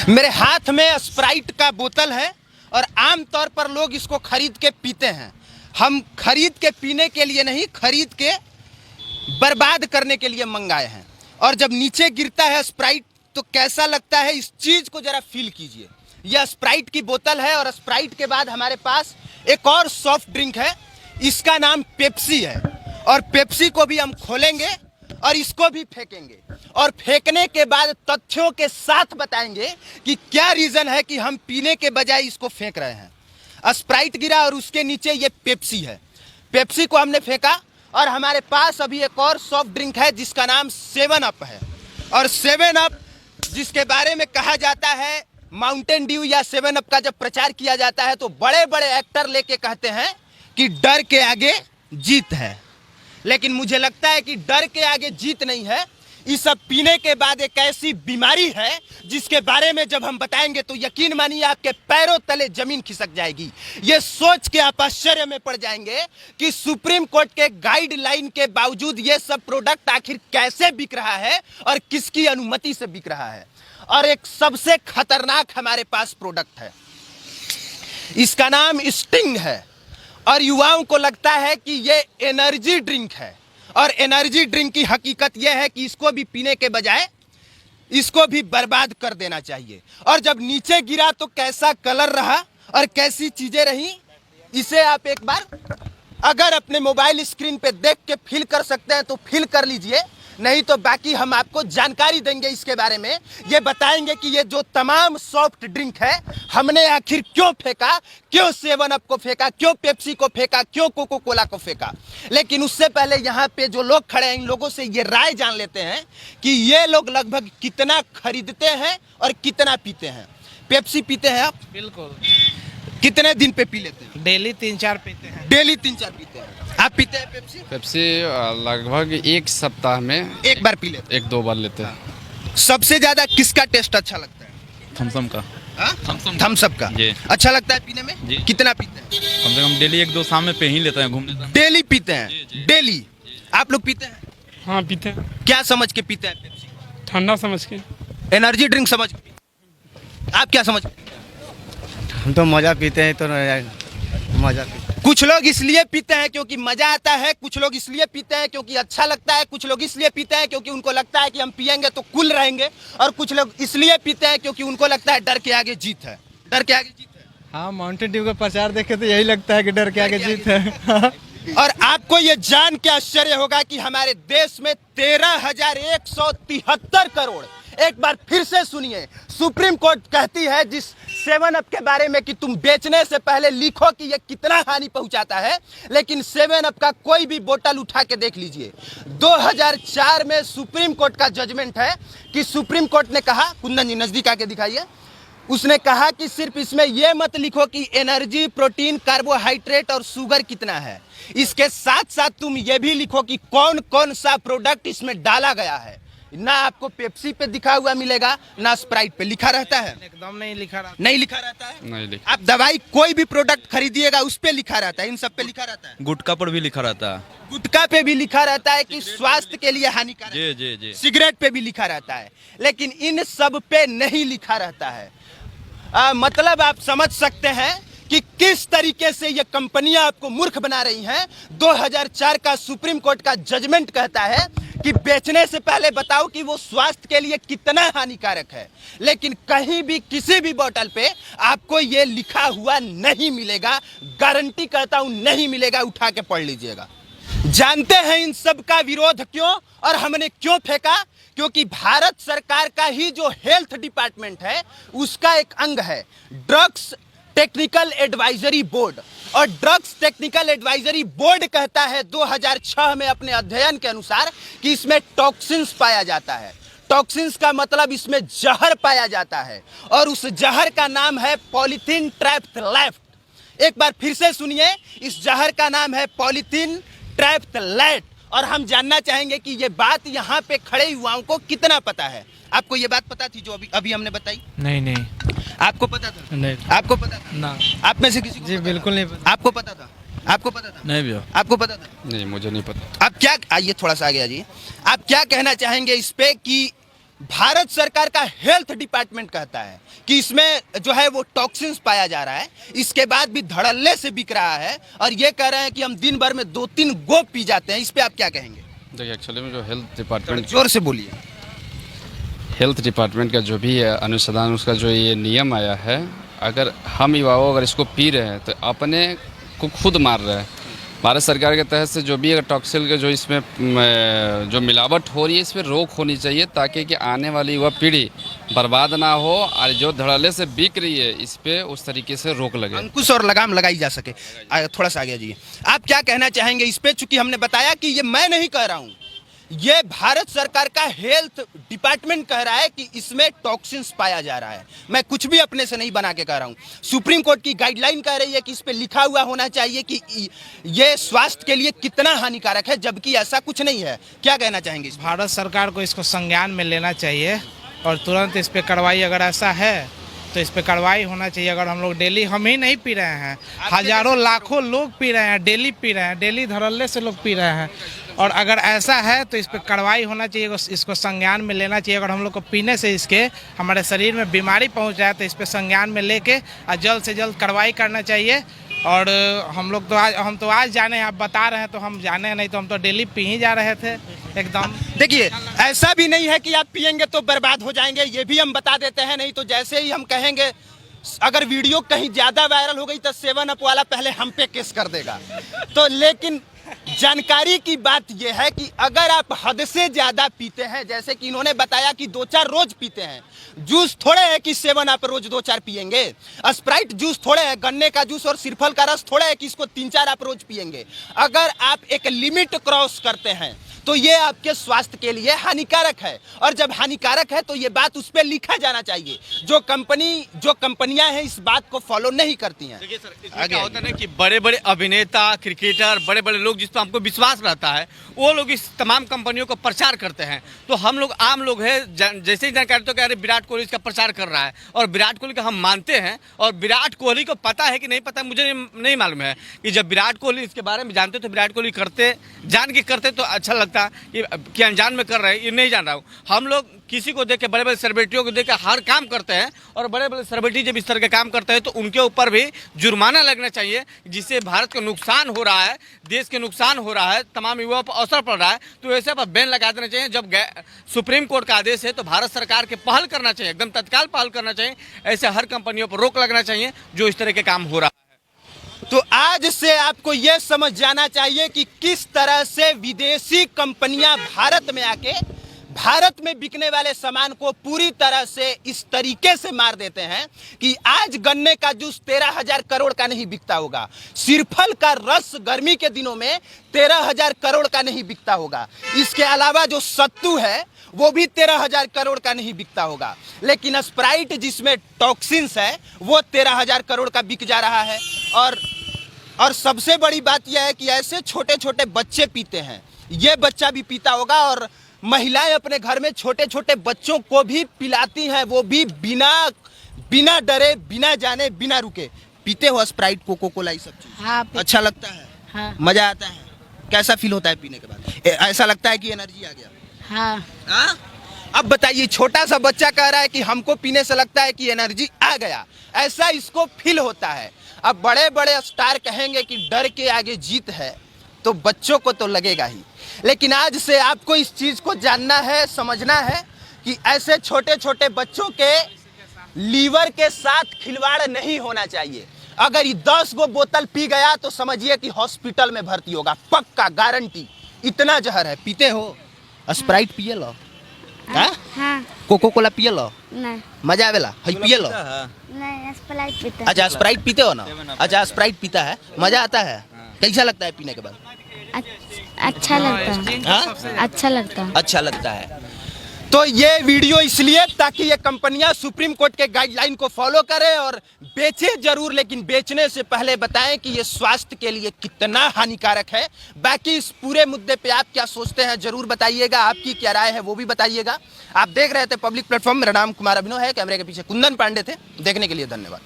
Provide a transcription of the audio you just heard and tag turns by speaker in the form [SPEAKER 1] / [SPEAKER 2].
[SPEAKER 1] मेरे हाथ में स्प्राइट का बोतल है और आमतौर पर लोग इसको खरीद के पीते हैं। हम खरीद के पीने के लिए नहीं, खरीद के बर्बाद करने के लिए मंगाए हैं। और जब नीचे गिरता है स्प्राइट तो कैसा लगता है, इस चीज को जरा फील कीजिए। यह स्प्राइट की बोतल है और स्प्राइट के बाद हमारे पास एक और सॉफ्ट ड्रिंक है, इसका नाम पेप्सी है। और पेप्सी को भी हम खोलेंगे और इसको भी फेंकेंगे और फेंकने के बाद तथ्यों के साथ बताएंगे कि क्या रीजन है कि हम पीने के बजाय इसको फेंक रहे हैं। स्प्राइट गिरा और उसके नीचे ये पेप्सी है। पेप्सी को हमने फेंका और हमारे पास अभी एक और सॉफ्ट ड्रिंक है जिसका नाम 7 अप है। और 7 अप जिसके बारे में कहा जाता है, माउंटेन ड्यू या 7 अप का जब प्रचार किया जाता है तो बड़े बड़े एक्टर लेके कहते हैं कि डर के आगे जीत है। लेकिन मुझे लगता है कि डर के आगे जीत नहीं है, इस सब पीने के बाद एक ऐसी बीमारी है जिसके बारे में जब हम बताएंगे तो यकीन मानिए आपके पैरों तले जमीन खिसक जाएगी। ये सोच के आप आश्चर्य में पड़ जाएंगे कि सुप्रीम कोर्ट के गाइडलाइन के बावजूद ये सब प्रोडक्ट आखिर कैसे बिक रहा है और किसकी अनुमति से बिक रहा है। और एक सबसे खतरनाक हमारे पास प्रोडक्ट है, इसका नाम स्टिंग है। और युवाओं को लगता है कि ये एनर्जी ड्रिंक है और एनर्जी ड्रिंक की हकीकत यह है कि इसको भी पीने के बजाय इसको भी बर्बाद कर देना चाहिए। और जब नीचे गिरा तो कैसा कलर रहा और कैसी चीजें रही, इसे आप एक बार अगर अपने मोबाइल स्क्रीन पे देख के फील कर सकते हैं तो फील कर लीजिए, नहीं तो बाकी हम आपको जानकारी देंगे इसके बारे में। ये बताएंगे कि ये जो तमाम सॉफ्ट ड्रिंक है हमने आखिर क्यों फेंका, क्यों 7 अप को फेंका, क्यों पेप्सी को फेंका, क्यों कोको कोला को फेंका। लेकिन उससे पहले यहाँ पे जो लोग खड़े हैं इन लोगों से ये राय जान लेते हैं कि ये लोग लगभग कितना खरीदते हैं और कितना पीते हैं। पेप्सी पीते हैं आप?
[SPEAKER 2] बिल्कुल।
[SPEAKER 1] कितने दिन पे पी लेते हैं?
[SPEAKER 2] डेली 3-4 पीते हैं।
[SPEAKER 1] डेली 3-4 पीते हैं। आप पीते हैं पेप्सी?
[SPEAKER 3] पेप्सी लगभग एक सप्ताह में
[SPEAKER 1] एक बार पी लेते हैं।
[SPEAKER 3] 1-2 बार लेते हैं।
[SPEAKER 1] सबसे ज्यादा किसका टेस्ट अच्छा लगता है?
[SPEAKER 3] थम्सअप का।
[SPEAKER 1] थम्स अप का
[SPEAKER 3] जी।
[SPEAKER 1] अच्छा लगता है पीने में?
[SPEAKER 3] जी।
[SPEAKER 1] कितना पीते हैं?
[SPEAKER 3] कम से कम डेली 1-2 शाम में पे ही लेते हैं, घूमने जाते हैं।
[SPEAKER 1] डेली पीते हैं?
[SPEAKER 3] जी, जी।
[SPEAKER 1] डेली। आप लोग पीते हैं?
[SPEAKER 4] हाँ पीते हैं,
[SPEAKER 1] क्या समझ के पीते हैं पेप्सी?
[SPEAKER 4] ठंडा समझ के।
[SPEAKER 1] एनर्जी ड्रिंक समझ के? आप क्या समझ के?
[SPEAKER 5] हम तो मज़ा पीते हैं, तो मज़ा पीते हैं।
[SPEAKER 1] कुछ लोग इसलिए पीते हैं क्योंकि मजा आता है, कुछ लोग इसलिए पीते हैं क्योंकि अच्छा लगता है, कुछ लोग इसलिए पीते हैं क्योंकि उनको लगता है कि हम पिएंगे तो कूल रहेंगे, और कुछ लोग इसलिए पीते हैं क्योंकि उनको लगता है डर के आगे जीत है। डर के आगे जीत है।
[SPEAKER 5] हाँ, माउंटेन ड्यू का प्रचार देखे तो यही लगता है कि डर के आगे जीत है।
[SPEAKER 1] और आपको ये जान के आश्चर्य होगा कि हमारे देश में 13,173 करोड़, एक बार फिर से सुनिए, सुप्रीम कोर्ट कहती है जिस 7 अप के बारे में कि तुम बेचने से पहले लिखो कि ये कितना हानि पहुंचाता है, लेकिन 7 अप का कोई भी बोतल उठा के देख लीजिए। 2004 में सुप्रीम कोर्ट का जजमेंट है कि सुप्रीम कोर्ट ने कहा, कुंदन जी नजदीक आके दिखाइए, उसने कहा कि सिर्फ इसमें यह मत लिखो कि एनर्जी, प्रोटीन, कार्बोहाइड्रेट और शुगर कितना है, इसके साथ साथ तुम ये भी लिखो कि कौन कौन सा प्रोडक्ट इसमें डाला गया है। ना आपको पेप्सी पे दिखा हुआ मिलेगा, ना स्प्राइट पे लिखा रहता है।
[SPEAKER 2] एकदम नहीं लिखा रहा।
[SPEAKER 1] नहीं लिखा रहता है।
[SPEAKER 3] नहीं लिखा।
[SPEAKER 1] आप दवाई कोई भी प्रोडक्ट खरीदिएगा उस पे लिखा रहता है, इन सब पे लिखा रहता है।
[SPEAKER 3] गुटखा पर भी लिखा रहता है।
[SPEAKER 1] गुटखा पे भी लिखा रहता है कि स्वास्थ्य के लिए हानिकारक है।
[SPEAKER 3] जी जी जी।
[SPEAKER 1] सिगरेट पे भी लिखा रहता है, लेकिन इन सब पे नहीं लिखा रहता है। मतलब आप समझ सकते हैं कि किस तरीके से ये कंपनियां आपको मूर्ख बना रही हैं। 2004 का सुप्रीम कोर्ट का जजमेंट कहता है कि बेचने से पहले बताओ कि वो स्वास्थ्य के लिए कितना हानिकारक है, लेकिन कहीं भी किसी भी बोतल पे आपको ये लिखा हुआ नहीं मिलेगा। गारंटी करता हूं नहीं मिलेगा, उठा के पढ़ लीजिएगा। जानते हैं इन सब का विरोध क्यों और हमने क्यों फेंका? क्योंकि भारत सरकार का ही जो हेल्थ डिपार्टमेंट है उसका एक अंग है ड्रग्स टेक्निकल एडवाइजरी बोर्ड, और ड्रग्स टेक्निकल एडवाइजरी बोर्ड कहता है 2006 में अपने अध्ययन के अनुसार कि इसमें टॉक्सिन्स पाया जाता है। टॉक्सिन्स का मतलब इसमें जहर पाया जाता है, और उस जहर का नाम है पॉलीथीन ट्राइफ्थलैट। एक बार फिर से सुनिए, इस जहर का नाम है पॉलीथीन ट्राइफ्थलैट। और हम जानना चाहेंगे कि ये बात यहाँ पे खड़े युवाओं को कितना पता है। आपको ये बात पता थी जो अभी हमने बताई?
[SPEAKER 4] नहीं।
[SPEAKER 1] आपको पता था?
[SPEAKER 4] नहीं।
[SPEAKER 1] आपको पता था?
[SPEAKER 4] ना।
[SPEAKER 1] आप में से किसी को?
[SPEAKER 5] जी बिल्कुल नहीं पता।
[SPEAKER 1] आपको पता था? आपको पता था?
[SPEAKER 3] नहीं भैया।
[SPEAKER 1] आपको पता था?
[SPEAKER 3] नहीं, मुझे नहीं पता।
[SPEAKER 1] आप क्या, आइए थोड़ा सा आगे आ जाइए, आप क्या कहना चाहेंगे इस पे कि भारत सरकार का हेल्थ डिपार्टमेंट कहता है कि इसमें जो है वो टॉक्सिन्स पाया जा रहा है, इसके बाद भी धड़ल्ले से बिक रहा है और ये कह रहे हैं कि हम दिन भर में 2-3 गो पी जाते हैं। इस पे आप क्या कहेंगे?
[SPEAKER 6] देखिए एक्चुअली में जो हेल्थ डिपार्टमेंट का जो भी है अनुसंधान, उसका जो ये नियम आया है, अगर हम युवाओं अगर इसको पी रहे हैं तो अपने को खुद मार रहे हैं। भारत सरकार के तहत से जो भी अगर टॉक्सिल के जो इसमें जो मिलावट हो रही है, इस पर रोक होनी चाहिए ताकि कि आने वाली युवा पीढ़ी बर्बाद ना हो और जो धड़ल्ले से बिक रही है इस पे उस तरीके से रोक लगे,
[SPEAKER 1] अंकुश और लगाम लगाई जा सके। थोड़ा सा आगे जाइए, आप क्या कहना चाहेंगे इस पे? चूंकि हमने बताया कि ये मैं नहीं कह रहा हूँ, ये भारत सरकार का हेल्थ डिपार्टमेंट कह रहा है कि इसमें टॉक्सिन्स पाया जा रहा है। मैं कुछ भी अपने से नहीं बना के कह रहा हूं। सुप्रीम कोर्ट की गाइडलाइन कह रही है कि इस पे लिखा हुआ होना चाहिए कि ये स्वास्थ्य के लिए कितना हानिकारक है, जबकि ऐसा कुछ नहीं है। क्या कहना चाहेंगे?
[SPEAKER 2] भारत सरकार को इसको संज्ञान में लेना चाहिए और तुरंत इस पे कार्रवाई, अगर ऐसा है तो इस पे कार्रवाई होना चाहिए। अगर हम लोग डेली, हम ही नहीं पी रहे हैं, हजारों लाखों लोग पी रहे हैं, डेली पी रहे हैं, डेली धड़ल्ले से लोग पी रहे हैं, और अगर ऐसा है तो इस पे कार्रवाई होना चाहिए, इसको संज्ञान में लेना चाहिए। अगर हम लोग को पीने से इसके हमारे शरीर में बीमारी पहुंच जाए तो इस पे संज्ञान में लेके और जल्द से जल्द कार्रवाई करना चाहिए। और हम तो आज जाने, आप बता रहे हैं तो हम जाने, नहीं तो हम तो डेली पी ही जा रहे थे एकदम।
[SPEAKER 1] देखिए, ऐसा भी नहीं है कि आप पिएंगे तो बर्बाद हो जाएंगे, ये भी हम बता देते हैं। नहीं तो जैसे ही हम कहेंगे, अगर वीडियो कहीं ज्यादा वायरल हो गई तो 7 अप वाला पहले हम पे केस कर देगा। तो लेकिन जानकारी की बात यह है कि अगर आप हद से ज्यादा पीते हैं, जैसे कि इन्होंने बताया कि 2-4 रोज पीते हैं, जूस थोड़े है कि 7 अप रोज 2-4 पिएंगे, स्प्राइट जूस थोड़े है, गन्ने का जूस और सिरफल का रस थोड़े है कि इसको 3-4 आप रोज पिएंगे। अगर आप एक लिमिट क्रॉस करते हैं तो ये आपके स्वास्थ्य के लिए हानिकारक है, और जब हानिकारक है तो ये बात उस पर लिखा जाना चाहिए। जो कंपनियां हैं इस बात को फॉलो नहीं करती हैं।
[SPEAKER 7] देखिए सर, इसमें क्या होता है ना कि बड़े बड़े अभिनेता, क्रिकेटर, बड़े बड़े लोग जिस पर हमको विश्वास रहता है, वो लोग इस तमाम कंपनियों को प्रचार करते हैं। तो हम लोग आम लोग हैं, जैसे ही जानकारी तो कह रहे विराट कोहली इसका प्रचार कर रहा है और विराट कोहली का हम मानते हैं, और विराट कोहली को पता है कि नहीं पता मुझे नहीं मालूम है कि जब विराट कोहली इसके बारे में जानते तो विराट कोहली करते, जान के करते तो अच्छा लगता कि अनजान में कर रहे हैं, ये नहीं जान रहा हूँ। हम लोग किसी को देख के, बड़े बड़े सेलिब्रिटियों को देख के हर काम करते हैं, और बड़े बड़े सेलिब्रिटी जब इस तरह के काम करते हैं तो उनके ऊपर भी जुर्माना लगना चाहिए, जिससे भारत को नुकसान हो रहा है, देश के नुकसान हो रहा है, तमाम युवाओं पर असर पड़ रहा है। तो ऐसे पर बैन लगा देना चाहिए। जब सुप्रीम कोर्ट का आदेश है तो भारत सरकार के पहल करना चाहिए, एकदम तत्काल पहल करना चाहिए। ऐसे हर कंपनियों पर रोक लगना चाहिए जो इस तरह के काम हो रहा है।
[SPEAKER 1] तो आज से आपको यह समझ जाना चाहिए कि किस तरह से विदेशी कंपनियां भारत में आके भारत में बिकने वाले सामान को पूरी तरह से इस तरीके से मार देते हैं कि आज गन्ने का जूस 13,000 करोड़ का नहीं बिकता होगा, सिरफल का रस गर्मी के दिनों में 13,000 करोड़ का नहीं बिकता होगा, इसके अलावा जो सत्तू है वो भी 13,000 करोड़ का नहीं बिकता होगा, लेकिन स्प्राइट जिसमें टॉक्सिन्स है वो 13,000 करोड़ का बिक जा रहा है। और सबसे बड़ी बात यह है कि ऐसे छोटे छोटे बच्चे पीते हैं, ये बच्चा भी पीता होगा, और महिलाएं अपने घर में छोटे छोटे बच्चों को भी पिलाती हैं, वो भी बिना डरे, बिना जाने, बिना रुके पीते हो स्प्राइट, कोको कोला, ये सब चीज।
[SPEAKER 8] हाँ,
[SPEAKER 1] अच्छा लगता है?
[SPEAKER 8] हाँ।
[SPEAKER 1] मजा आता है? कैसा फील होता है पीने के बाद? ऐसा लगता है कि एनर्जी आ गया?
[SPEAKER 8] हाँ।
[SPEAKER 1] हाँ? अब बताइए, छोटा सा बच्चा कह रहा है कि हमको पीने से लगता है कि एनर्जी आ गया, ऐसा इसको फील होता है। अब बड़े बड़े स्टार कहेंगे कि डर के आगे जीत है, तो बच्चों को तो लगेगा ही। लेकिन आज से आपको इस चीज को जानना है, समझना है कि ऐसे छोटे छोटे बच्चों के लीवर के साथ खिलवाड़ नहीं होना चाहिए। अगर ये 10 गो बोतल पी गया तो समझिए कि हॉस्पिटल में भर्ती होगा, पक्का, गारंटी। इतना जहर है। पीते हो? स्प्राइट पिए लो?
[SPEAKER 8] हाँ।
[SPEAKER 1] कोको कोला पिए लो?
[SPEAKER 8] नहीं।
[SPEAKER 1] मजा आवेला? हई पिए लो?
[SPEAKER 8] नहीं, स्प्राइट पीता है।
[SPEAKER 1] अच्छा, स्प्राइट पीते हो ना? अच्छा, स्प्राइट पीता है, मजा आता है? कैसा लगता है पीने के बाद?
[SPEAKER 8] अच्छा लगता है।
[SPEAKER 1] हाँ?
[SPEAKER 8] अच्छा लगता है।
[SPEAKER 1] अच्छा लगता है। तो ये वीडियो इसलिए ताकि ये कंपनियां सुप्रीम कोर्ट के गाइडलाइन को फॉलो करें और बेचे जरूर, लेकिन बेचने से पहले बताएं कि ये स्वास्थ्य के लिए कितना हानिकारक है। बाकी इस पूरे मुद्दे पे आप क्या सोचते हैं जरूर बताइएगा, आपकी क्या राय है वो भी बताइएगा। आप देख रहे थे पब्लिक प्लेटफॉर्म, मेरा नाम कुमार अभिनव है, कैमरे के पीछे कुंदन पांडे थे। देखने के लिए धन्यवाद।